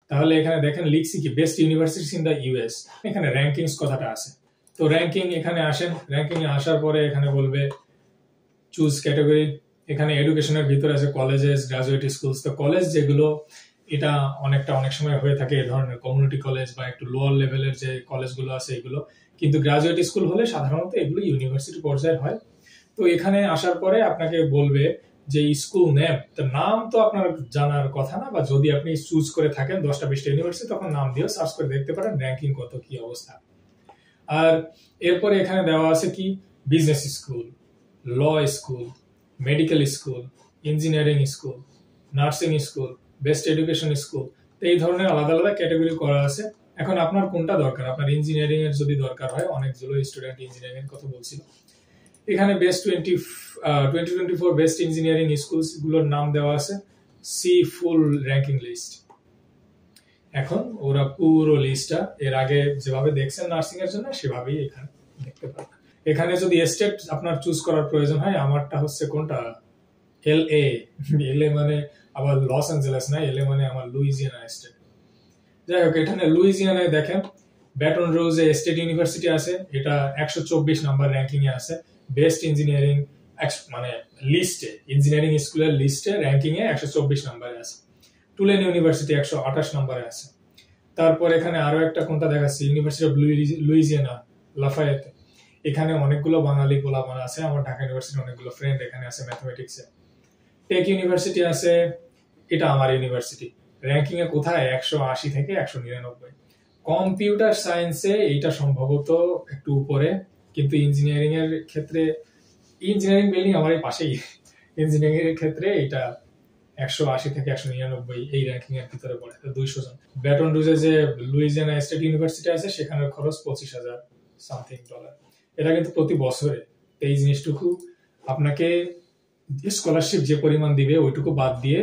তাহলে এখানে দেখেন লিখছি কি best universities in the US, এখানে র্যাঙ্কিংস কথাটা আছে। তো র্যাঙ্কিং এখানে আসেন, র্যাঙ্কিং এ আসার পরে এখানে বলবে চুজ ক্যাটাগরি। এখানে এডুকেশনের ভিতরে আছে কলেজেস, গ্রাজুয়েট স্কুলস। তো কলেজ যেগুলো এটা অনেক সময় হয়ে থাকে এই ধরনের কমিউনিটি কলেজ বা একটু লোয়ার লেভেলের যে কলেজগুলো আছে এগুলো, কিন্তু গ্রাজুয়েট স্কুল হলে সাধারণত এগুলো ইউনিভার্সিটি পর্যায়ের হয়। তো এখানে আসার পরে আপনাকে বলবে যে স্কুল নেম, তো নাম তো আপনার জানার কথা না, বা যদি আপনি চুজ করে থাকেন 10টা-20টা ইউনিভার্সিটি তখন নাম দিয়ে সার্চ করে দেখতে পারেন র্যাঙ্কিং কত কি অবস্থা। আর এরপরে এখানে দেওয়া আছে কি business school, law school, medical school, engineering school, nursing school, best education school. তো এই ধরনের আলাদা আলাদা ক্যাটাগরি করা আছে। এখন আপনার কোনটা দরকার, আপনার ইঞ্জিনিয়ারিং এর যদি দরকার হয়, অনেকগুলো স্টুডেন্ট ইঞ্জিনিয়ারিং এর কথা বলছিল, এখানে বেস্ট 2024 বেস্ট ইঞ্জিনিয়ারিং স্কুলস গুলোর নাম দেওয়া আছে, সি ফুল র্যাঙ্কিং লিস্ট। এখন ওরা পুরো লিস্টটা এর আগে যেভাবে দেখছেন নার্সিং এর জন্য সেভাবেই এখানে দেখতে পাবেন। এখানে যদি স্টেট আপনার চুজ করার প্রয়োজন হয়, আমারটা হচ্ছে কোনটা, এলএ। এলএ মানে আবার লস অ্যাঞ্জেলেস না, এলএ মানে আমার লুইজিয়ানা স্টেট। যাই হোক, এখানে লুইজিয়ানায় দেখেন ব্যাটন রোজে স্টেট ইউনিভার্সিটি আছে, এটা 124 নাম্বার র্যাঙ্কিং এ আছে। বেস্ট ইঞ্জিনিয়ারিং মানে লিস্টে, ইঞ্জিনিয়ারিং স্কুলের লিস্টে র্যাঙ্কিং এ 124 নাম্বারে আছে। টুলেন ইউনিভার্সিটি 128 নম্বরে আছে। তারপর এখানে আরো একটা কোনটা দেখাচ্ছে, ইউনিভার্সিটি অফ লুইজিয়ানা লাফায়েতে, এখানে অনেকগুলো বাঙালি পোলাপান আছে। আমার ঢাকা ইউনিভার্সিটির অনেকগুলো ফ্রেন্ড এখানে আছে ম্যাথমেটিক্সে। টেক ইউনিভার্সিটি আছে, এটা আমার ইউনিভার্সিটি, র্যাঙ্কিং এ কোথায় 180 থেকে 199। কম্পিউটার সায়েন্সে এইটা সম্ভবত একটু উপরে, কিন্তু ইঞ্জিনিয়ারিং এর ক্ষেত্রে, ইঞ্জিনিয়ারিং বিল্ডিং আমার এই পাশেই, ইঞ্জিনিয়ারিং এর ক্ষেত্রে এটা 180 থেকে 199 এই র্যাঙ্কিং এর ভিতরে পড়ে, 200 জন। ব্যাটন রুজে যে লুইজিয়ানা স্টেট ইউনিভার্সিটি আছে সেখানে খরচ $25,000 সামথিং। এটা কিন্তু প্রতি বছরে। এই জিনিসটুকু আপনাকে স্কলারশিপ যে পরিমাণ দিবে ওইটুকু বাদ দিয়ে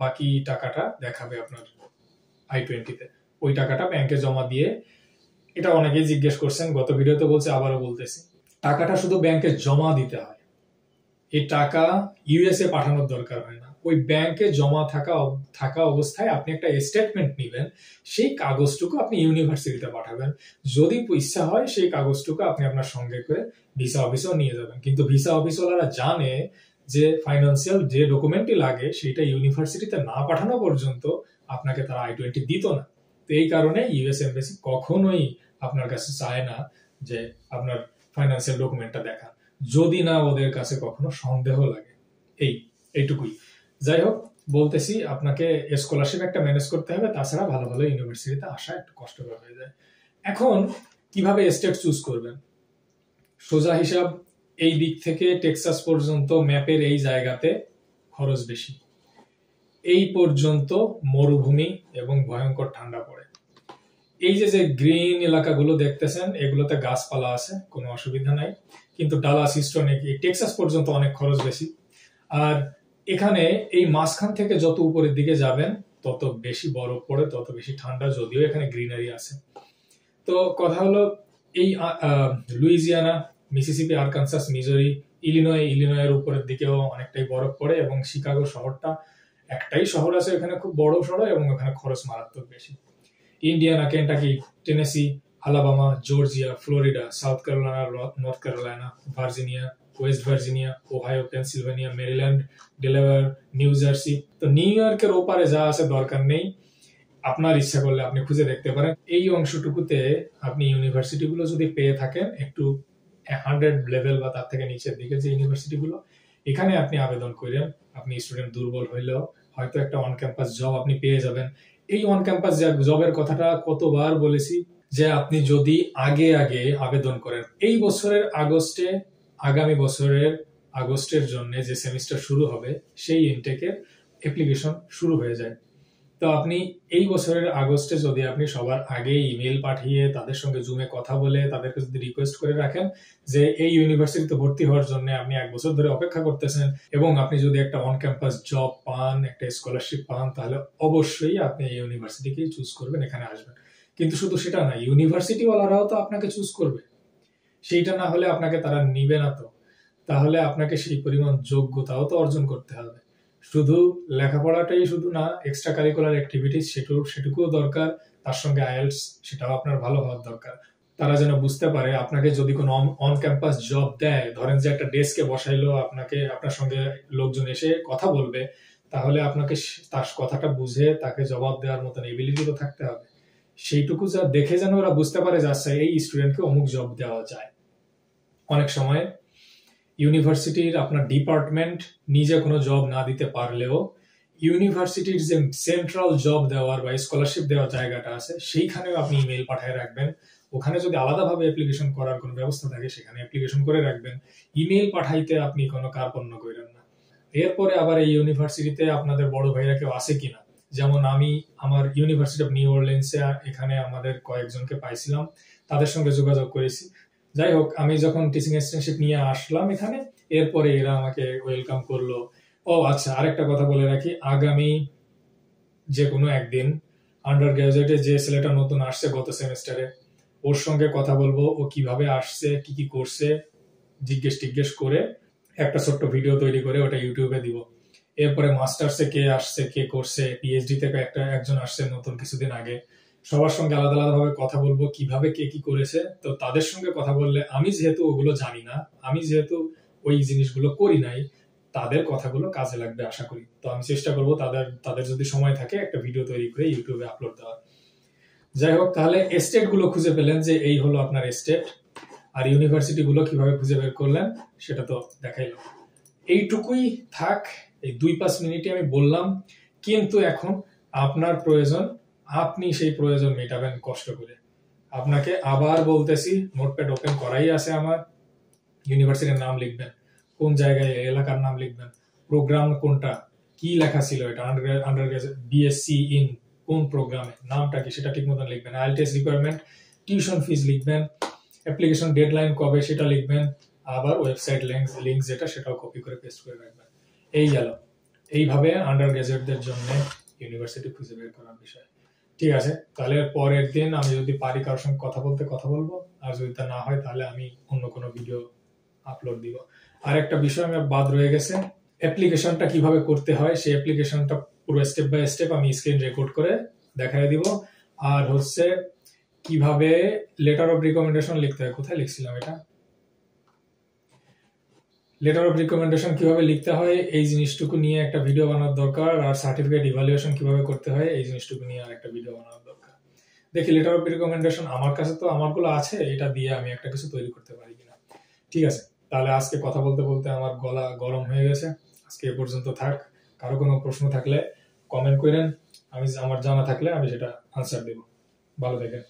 বাকি টাকাটা দেখাবে আপনার I-20-তে। ওই টাকাটা ব্যাংকে জমা দিয়ে, এটা অনেকেই জিজ্ঞেস করছেন, গত ভিডিওতে বলছি আবারও বলতেছি, টাকাটা শুধু ব্যাংকে জমা দিতে হয়, এই টাকা ইউএসএ পাঠানোর দরকার হয় না। ওই ব্যাংকে জমা থাকা অবস্থায় আপনি একটা স্টেটমেন্ট নেবেন, সেই কাগজটুকু আপনি ইউনিভার্সিটিতে পাঠাবেন। যদি ইচ্ছা হয় সেই কাগজটুকু আপনি আপনার সঙ্গে করে ভিসা অফিসেও নিয়ে যাবেন, কিন্তু ভিসা অফিসওয়ালারা জানে যে ফাইন্যান্সিয়াল যে ডকুমেন্টই লাগে সেটা ইউনিভার্সিটিতে না পাঠানো পর্যন্ত আপনাকে তারা I-20 দিত না। তো এই কারণে ইউএস এমবাসি কখনোই আপনার কাছে চায় না যে আপনার ফাইন্যান্সিয়াল ডকুমেন্টটা দেখান, যদি না ওদের কাছে কখনো সন্দেহ লাগে। এইটুকুই। যাই হোক, বলতেছি আপনাকে স্কলারশিপ একটা ম্যানেজ করতে হবে, তাছাড়া ভালো ভালো ইউনিভার্সিটিতে আসা একটু কষ্টকর হয়ে যায়। এখন কিভাবে স্টেট চুজ করবেন, সোজা হিসাব, এই দিক থেকে টেক্সাস পর্যন্ত ম্যাপের এই জায়গাতে খরচ বেশি, এই পর্যন্ত মরুভূমি এবং ভয়ঙ্কর ঠান্ডা পড়ে। এই যে গ্রিন এলাকাগুলো দেখতেছেন এগুলোতে গাছপালা আছে, কোনো অসুবিধা নাই, কিন্তু ডালাস, হিউস্টন, এই টেক্সাস পর্যন্ত অনেক খরচ বেশি। আর এখানে এই মাঝখান থেকে যত উপরের দিকে যাবেন তত বেশি বরফ পড়ে, তত বেশি ঠান্ডা, যদিও এখানে গ্রিনারি আছে। তো কথা হলো, এই লুইজিয়ানা, মিসিসিপি, আরকানসাস, মিজোরি, ইলিনয়ের উপরের দিকেও অনেকটাই বরফ পড়ে, এবং শিকাগো শহরটা, একটাই শহর আছে এখানে খুব বড় শহর, এবং ওখানে খরচ মারাত্মক বেশি। Indiana, Kentucky, Tennessee, Alabama, Georgia, Florida, south Carolina, north Carolina, Virginia, West Virginia, Ohio, Pennsylvania, Maryland, Delaware, new jersey. তো নিউ ইয়র্কের ওপারে যা আছে দরকার নেই, আপনার ইচ্ছা করলে আপনি খুঁজে দেখতে পারেন। এই অংশটুকুতে আপনি ইউনিভার্সিটিগুলো যদি পেয়ে থাকেন একটু 100 লেভেল বা তার থেকে নিচের দিকে যে ইউনিভার্সিটিগুলো, এখানে আপনি আবেদন করেন। আপনি স্টুডেন্ট দুর্বল হইলেও হয়তো একটা অন ক্যাম্পাস জব আপনি পেয়ে যাবেন। এই অন ক্যাম্পাস জবের কথাটা কতবার বলেছি, যে আপনি যদি আগে আবেদন করেন, এই বছরের আগস্টে, আগামী বছরের আগস্টের জন্য যে সেমিস্টার শুরু হবে সেই ইনটেকের অ্যাপ্লিকেশন শুরু হয়ে যায়। তো আপনি এই বছরের আগস্টে যদি আপনি সবার আগে ইমেল পাঠিয়ে তাদের সঙ্গে জুমে কথা বলে তাদেরকে যদি রিকোয়েস্ট করে রাখেন যে এই ইউনিভার্সিটিতে ভর্তি হওয়ার জন্য আপনি 1 বছর ধরে অপেক্ষা করতেছেন, এবং আপনি যদি একটা অন ক্যাম্পাস জব পান, একটা স্কলারশিপ পান, তাহলে অবশ্যই আপনি এই ইউনিভার্সিটিকেই চুজ করবেন, এখানে আসবেন। কিন্তু শুধু সেটা না, ইউনিভার্সিটিওয়ালারাও তো আপনাকে চুজ করবে, সেইটা না হলে আপনাকে তারা নিবে না। তো তাহলে আপনাকে সেই পরিমাণ যোগ্যতাও তো অর্জন করতে হবে। শুধু লেখাপড়াটাই শুধু না, এক্সট্রা কারিকুলার অ্যাক্টিভিটিস সেটুকুও দরকার, তার সঙ্গে আইএলটিএস সেটাও আপনার ভালো হওয়ার দরকার। তারা যেন বুঝতে পারে আপনাকে যদি কোনো অন ক্যাম্পাস জব দেয়, ধরেন যে একটা ডেস্কে বসাইলো আপনাকে, আপনার সঙ্গে লোকজন এসে কথা বলবে, তাহলে আপনাকে তার কথাটা বুঝে তাকে জবাব দেওয়ার মতন এবিলিটি তো থাকতে হবে। সেইটুকু যা দেখে যেন ওরা বুঝতে পারে যে আচ্ছা এই স্টুডেন্টকে অমুক জব দেওয়া যায়। অনেক সময় ইউনিভার্সিটির আপনার ডিপার্টমেন্ট নিজে কোনো জব না দিতে পারলেও ইউনিভার্সিটির যে সেন্ট্রাল জব দেওয়ার বা স্কলারশিপ দেওয়ার জায়গাটা আছে সেইখানেও আপনি ইমেল পাঠিয়ে রাখবেন। ওখানে যদি আলাদাভাবে অ্যাপ্লিকেশন করার কোনো ব্যবস্থা থাকে সেখানে অ্যাপ্লিকেশন করে রাখবেন। ইমেল পাঠাইতে আপনি কোনো কার্পণ্য করেন না। এরপরে আবার এই ইউনিভার্সিটিতে আপনাদের বড় ভাইরা কেউ আছে কিনা, যেমন আমি আমার ইউনিভার্সিটি অফ নিউ অরলিন্সে এখানে আমাদের কয়েকজনকে পাইছিলাম, তাদের সঙ্গে যোগাযোগ করেছি। যাই হোক, আমি যখন টিচিং অ্যাসিস্ট্যান্টশিপ নিয়ে আসলাম এখানে, এরপরে এরা আমাকে ওয়েলকাম করলো। ও আচ্ছা, আরেকটা কথা বলে রাখি, আগামী যে কোনো একদিন আন্ডার গ্রাজুয়েটে যে ছেলেটা নতুন আসছে গত সেমিস্টারে, ওর সঙ্গে কথা বলবো, ও কিভাবে আসছে, কি কি করছে জিজ্ঞেস করে একটা ছোট্ট ভিডিও তৈরি করে ওটা ইউটিউবে দিব। এরপরে মাস্টার্সে কে আসছে, কে করছে, পিএইচডি থেকে একজন আসছে নতুন কিছুদিন আগে, সবার সঙ্গে আলাদা আলাদা ভাবে কথা বলবো কিভাবে কে কি করেছে। তো তাদের সঙ্গে কথা বললে, আমি যেহেতু ওগুলো জানি না, আমি যেহেতু ওই জিনিসগুলো করি নাই, তাদের কথাগুলো কাজে লাগবে আশা করি। তো আমি চেষ্টা করবো তাদের যদি সময় থাকে একটা ভিডিও তৈরি করে ইউটিউবে আপলোড দেওয়ার। যাই হোক, তাহলে এস্টেট গুলো খুঁজে পেলেন যে এই হলো আপনার এস্টেট, আর ইউনিভার্সিটি গুলো কিভাবে খুঁজে বের করলেন সেটা তো দেখাইলো। এইটুকুই থাক, এই 2-5 মিনিটে আমি বললাম। কিন্তু এখন আপনার প্রয়োজন, আপনি সেই প্রয়োজন মেটাবেন কষ্ট করে। আপনাকে আবার বলতেছি, নোটপ্যাড ওপেন করাই আছে আমার। ইউনিভার্সিটির নাম লিখবেন, কোন জায়গায় এলাকার নাম লিখবেন, প্রোগ্রাম কোনটা, কি লেখা ছিল এটা, আন্ডারগ্রাজুয়েট বিএসসি ইন কোন প্রোগ্রামে, নামটা কি সেটা ঠিক মতন লিখবেন। আইএলটিএস রিকোয়ারমেন্ট, টিউশন ফিস লিখবেন, অ্যাপ্লিকেশন ডেডলাইন কবে সেটা লিখবেন, আবার ওয়েবসাইট লিংক যেটা সেটাও কপি করে পেস্ট করে রাখবেন। এই গেল এইভাবে আন্ডার গ্রাজুয়েটদের জন্য ইউনিভার্সিটি খুঁজে বের করার বিষয়। ঠিক আছে, তাহলে পরের দিন আমি যদি পারি কারোর সঙ্গে কথা বলবো, আর যদি তা না হয় তাহলে আমি অন্য কোনো ভিডিও আপলোড দিব। আর একটা বিষয় আমার বাদ রয়ে গেছে, অ্যাপ্লিকেশনটা কিভাবে করতে হয় সেই অ্যাপ্লিকেশনটা পুরো স্টেপ বাই স্টেপ আমি স্ক্রিন রেকর্ড করে দেখাই দিব। আর হচ্ছে কিভাবে লেটার অফ রিকমেন্ডেশন লিখতে হয়, কোথায় লিখছিলাম এটা, লেটার অফ রিকমেন্ডেশন কিভাবে লিখতে হয় এই জিনিসটুকু নিয়ে একটা ভিডিও বানানোর দরকার। আর সার্টিফিকেট ইভালুয়েশন কিভাবে করতে হয় এই জিনিসটুকু নিয়ে আর একটা ভিডিও বানানোর দরকার। দেখি লেটার অফ রিকমেন্ডেশন আমার কাছে তো আমারগুলো আছে, এটা দিয়ে আমি একটা কিছু তৈরি করতে পারি কিনা। ঠিক আছে, তাহলে আজকে কথা বলতে বলতে আমার গলা গরম হয়ে গেছে, আজকে এ পর্যন্ত থাক। কারো কোনো প্রশ্ন থাকলে কমেন্ট করেন, আমার জানা থাকলে আমি সেটা আনসার দেব। ভালো থাকেন।